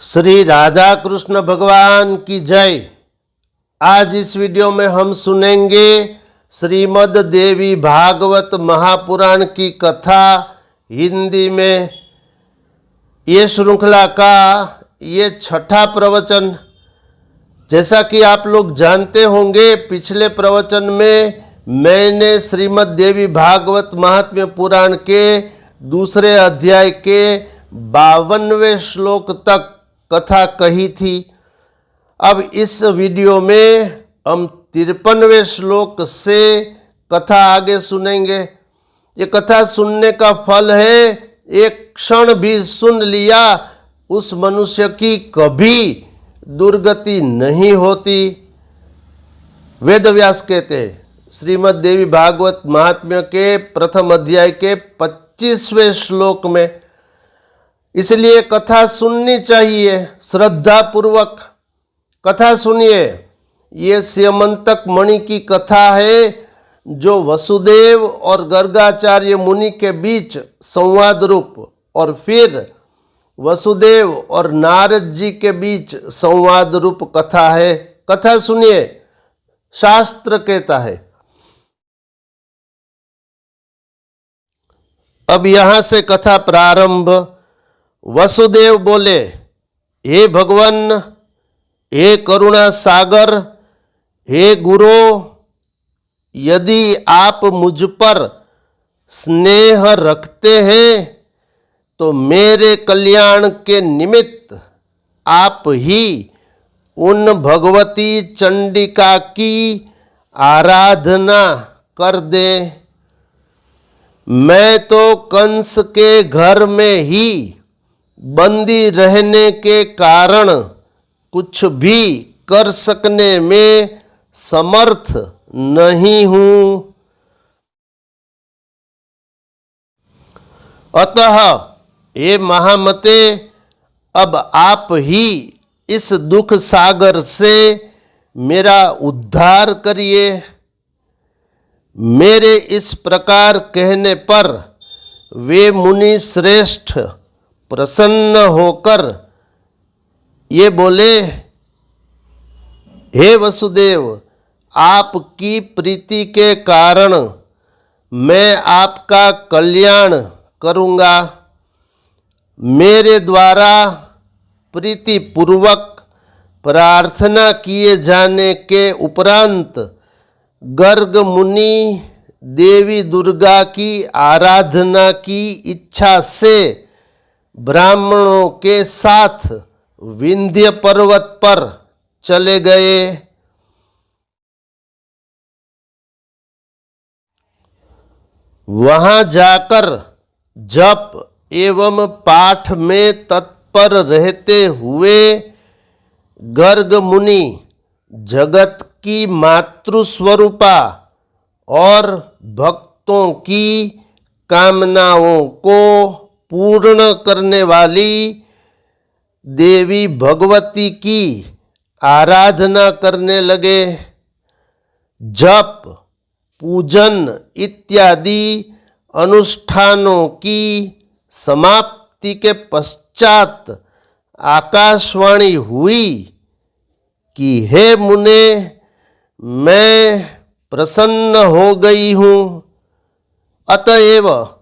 श्री राधा कृष्ण भगवान की जय। आज इस वीडियो में हम सुनेंगे श्रीमद् देवी भागवत महापुराण की कथा हिंदी में। ये श्रृंखला का ये छठा प्रवचन। जैसा कि आप लोग जानते होंगे, पिछले प्रवचन में मैंने श्रीमद् देवी भागवत महात्म्य पुराण के दूसरे अध्याय के 52वें श्लोक तक कथा कही थी। अब इस वीडियो में हम 53वें श्लोक से कथा आगे सुनेंगे। ये कथा सुनने का फल है, एक क्षण भी सुन लिया उस मनुष्य की कभी दुर्गति नहीं होती। वेदव्यास कहते हैं श्रीमद् देवी भागवत महात्म्य के प्रथम अध्याय के 25वें श्लोक में, इसलिए कथा सुननी चाहिए श्रद्धा पूर्वक। कथा सुनिए। ये स्यमंतक मणि की कथा है जो वसुदेव और गर्गाचार्य मुनि के बीच संवाद रूप और फिर वसुदेव और नारद जी के बीच संवाद रूप कथा है। कथा सुनिए। शास्त्र कहता है, अब यहां से कथा प्रारंभ। वसुदेव बोले, हे भगवान, हे करुणा सागर, हे गुरु, यदि आप मुझ पर स्नेह रखते हैं तो मेरे कल्याण के निमित्त आप ही उन भगवती चंडिका की आराधना कर दें। मैं तो कंस के घर में ही बंदी रहने के कारण कुछ भी कर सकने में समर्थ नहीं हूं। अतः हे महामते, अब आप ही इस दुख सागर से मेरा उद्धार करिए। मेरे इस प्रकार कहने पर वे मुनि श्रेष्ठ प्रसन्न होकर ये बोले, हे वसुदेव, आपकी प्रीति के कारण मैं आपका कल्याण करूँगा। मेरे द्वारा प्रीति पूर्वक प्रार्थना किए जाने के उपरांत गर्ग मुनि देवी दुर्गा की आराधना की इच्छा से ब्राह्मणों के साथ विंध्य पर्वत पर चले गए। वहां जाकर जप एवं पाठ में तत्पर रहते हुए गर्ग मुनि जगत की मातृस्वरूपा और भक्तों की कामनाओं को पूर्ण करने वाली देवी भगवती की आराधना करने लगे। जप, पूजन इत्यादि अनुष्ठानों की समाप्ति के पश्चात आकाशवाणी हुई कि हे मुने, मैं प्रसन्न हो गई हूँ, अतएव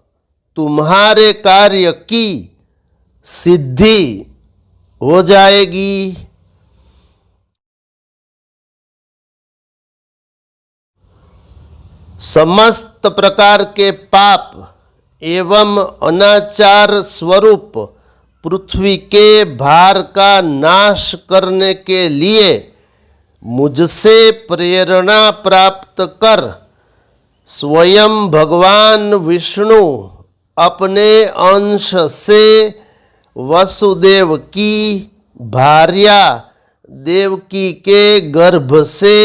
तुम्हारे कार्य की सिद्धि हो जाएगी। समस्त प्रकार के पाप एवं अनाचार स्वरूप पृथ्वी के भार का नाश करने के लिए मुझसे प्रेरणा प्राप्त कर स्वयं भगवान विष्णु अपने अंश से वसुदेव की भार्या देवकी के गर्भ से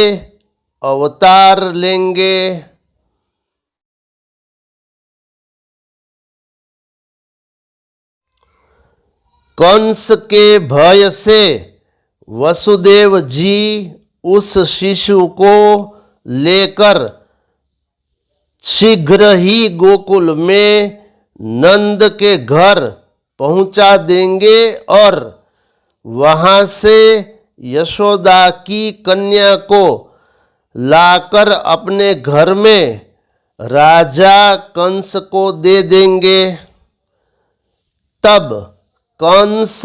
अवतार लेंगे। कंस के भय से वसुदेव जी उस शिशु को लेकर शीघ्र ही गोकुल में नंद के घर पहुंचा देंगे और वहाँ से यशोदा की कन्या को लाकर अपने घर में राजा कंस को दे देंगे। तब कंस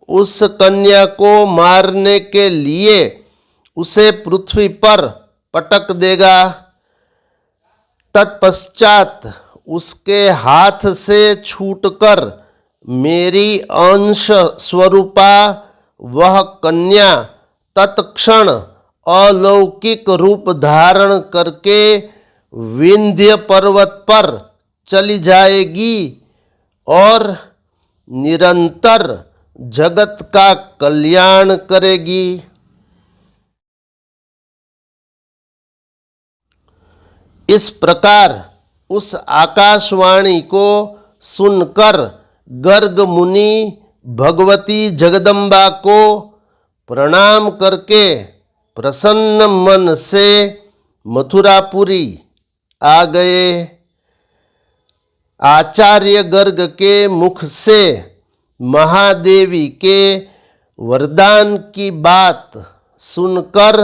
उस कन्या को मारने के लिए उसे पृथ्वी पर पटक देगा। तत्पश्चात उसके हाथ से छूटकर मेरी अंश स्वरूपा वह कन्या तत्क्षण अलौकिक रूप धारण करके विंध्य पर्वत पर चली जाएगी और निरंतर जगत का कल्याण करेगी। इस प्रकार उस आकाशवाणी को सुनकर गर्ग मुनि भगवती जगदम्बा को प्रणाम करके प्रसन्न मन से मथुरापुरी आ गए। आचार्य गर्ग के मुख से महादेवी के वरदान की बात सुनकर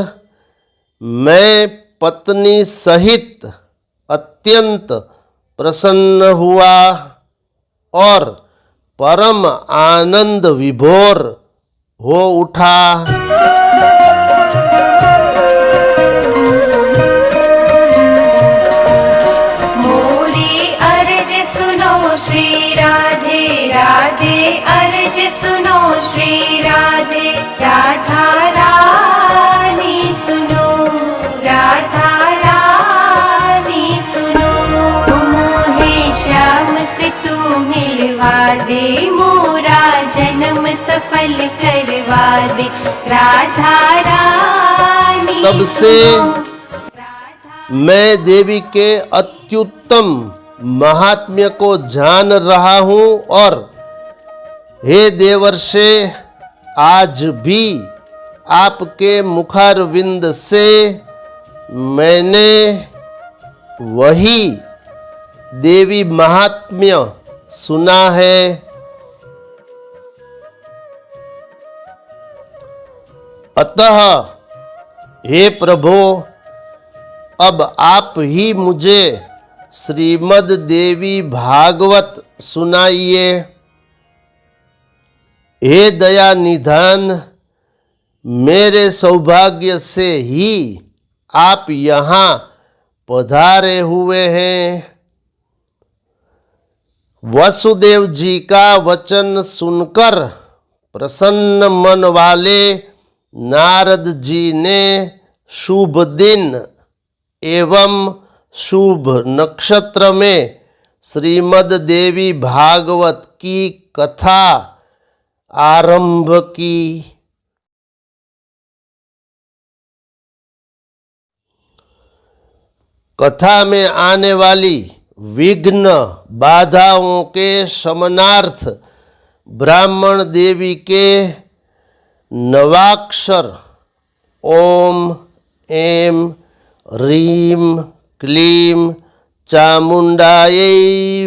मैं पत्नी सहित अत्यंत प्रसन्न हुआ और परम आनंद विभोर हो उठा। राधे अर्ज सुनो श्री राधे राधा रानी सुनो राधा रानी सुनो मोहे श्याम से तू मिलवा दे मोरा जन्म सफल करवा दे राधा रानी। तब से मैं देवी के अत्युत्तम महात्म्य को जान रहा हूँ और हे देवर्षे आज भी आपके मुखारविंद से मैंने वही देवी महात्म्य सुना है। अतः हे प्रभो अब आप ही मुझे श्रीमद् देवी भागवत सुनाइए। हे दया निधान मेरे सौभाग्य से ही आप यहाँ पधारे हुए हैं। वसुदेव जी का वचन सुनकर प्रसन्न मन वाले नारद जी ने शुभ दिन एवं शुभ नक्षत्र में श्रीमद् देवी भागवत की कथा आरंभ की। कथा में आने वाली विघ्न बाधाओं के शमनार्थ ब्राह्मण देवी के नवाक्षर ओम एम ह्रीम क्लीम चामुंडायै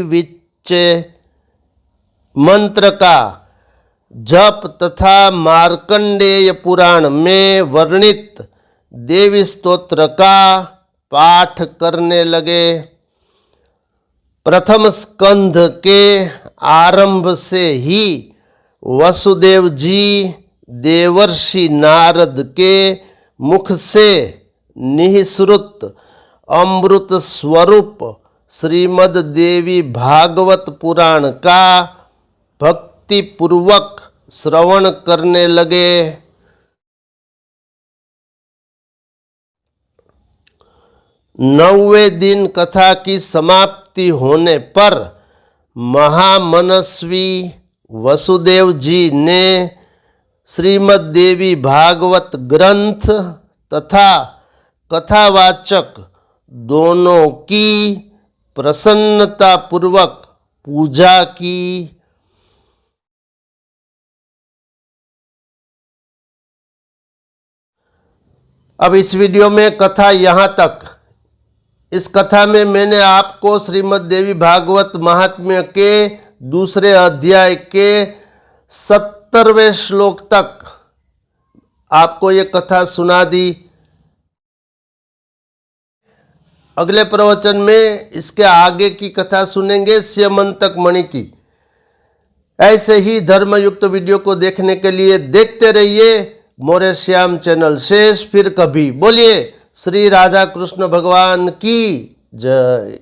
विच्चे मंत्र का जप तथा मार्कंडेय पुराण में वर्णित देवी स्तोत्र का पाठ करने लगे। प्रथम स्कंध के आरंभ से ही वसुदेव जी देवर्षि नारद के मुख से निःसृत अमृत स्वरूप श्रीमद् देवी भागवत पुराण का भक्ति पूर्वक श्रवण करने लगे। नौवें दिन कथा की समाप्ति होने पर महामनस्वी वसुदेव जी ने श्रीमद् देवी भागवत ग्रंथ तथा कथावाचक दोनों की प्रसन्नता पूर्वक पूजा की। अब इस वीडियो में कथा यहाँ तक। इस कथा में मैंने आपको श्रीमद् देवी भागवत महात्म्य के दूसरे अध्याय के 70 70वें श्लोक तक आपको ये कथा सुना दी। अगले प्रवचन में इसके आगे की कथा सुनेंगे स्यमंतक मणि की। ऐसे ही धर्मयुक्त वीडियो को देखने के लिए देखते रहिए मोरे श्याम चैनल। शेष फिर कभी। बोलिए श्री राधा कृष्ण भगवान की जय।